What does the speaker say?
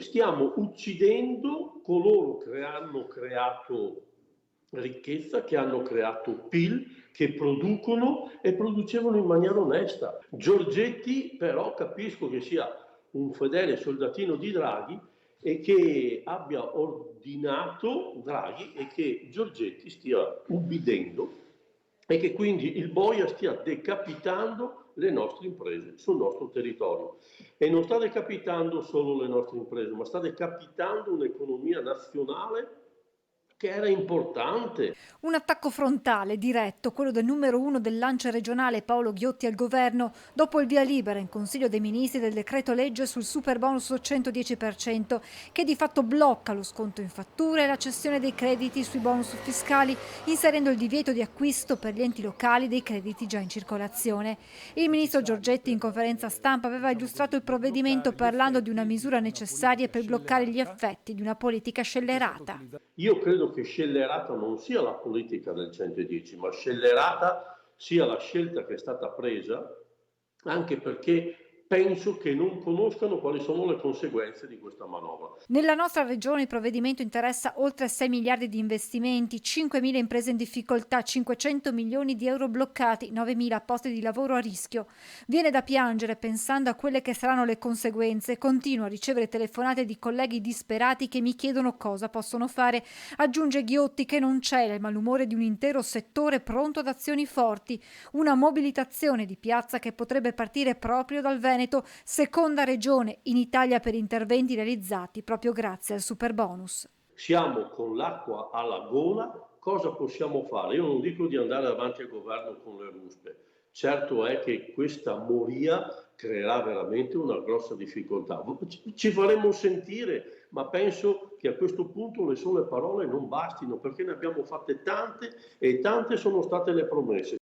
Stiamo uccidendo coloro che hanno creato ricchezza, che hanno creato PIL, che producono e producevano in maniera onesta. Giorgetti però capisco che sia un fedele soldatino di Draghi e che abbia ordinato Draghi e che Giorgetti stia ubbidendo e che quindi il boia stia decapitando le nostre imprese sul nostro territorio. E non sta decapitando solo le nostre imprese, ma sta decapitando un'economia nazionale che era importante. Un attacco frontale, diretto, quello del numero uno dell'ANCE regionale Paolo Ghiotti al governo, dopo il via libera in Consiglio dei Ministri del decreto legge sul superbonus 110%, che di fatto blocca lo sconto in fattura e la cessione dei crediti sui bonus fiscali, inserendo il divieto di acquisto per gli enti locali dei crediti già in circolazione. Il ministro Giorgetti in conferenza stampa aveva illustrato il provvedimento parlando di una misura necessaria per bloccare gli effetti di una politica scellerata. Io credo che scellerata non sia la politica del 110, ma scellerata sia la scelta che è stata presa, anche perché penso che non conoscano quali sono le conseguenze di questa manovra. Nella nostra regione il provvedimento interessa oltre 6 miliardi di investimenti, 5.000 imprese in difficoltà, 500 milioni di euro bloccati, 9.000 posti di lavoro a rischio. Viene da piangere pensando a quelle che saranno le conseguenze. Continuo a ricevere telefonate di colleghi disperati che mi chiedono cosa possono fare. Aggiunge Ghiotti che non c'è il malumore di un intero settore pronto ad azioni forti. Una mobilitazione di piazza che potrebbe partire proprio dal Veneto, seconda regione in Italia per interventi realizzati proprio grazie al superbonus. Siamo con l'acqua alla gola, cosa possiamo fare? Io non dico di andare avanti al governo con le ruspe, certo è che questa moria creerà veramente una grossa difficoltà. Ci faremo sentire, ma penso che a questo punto le sole parole non bastino perché ne abbiamo fatte tante e tante sono state le promesse.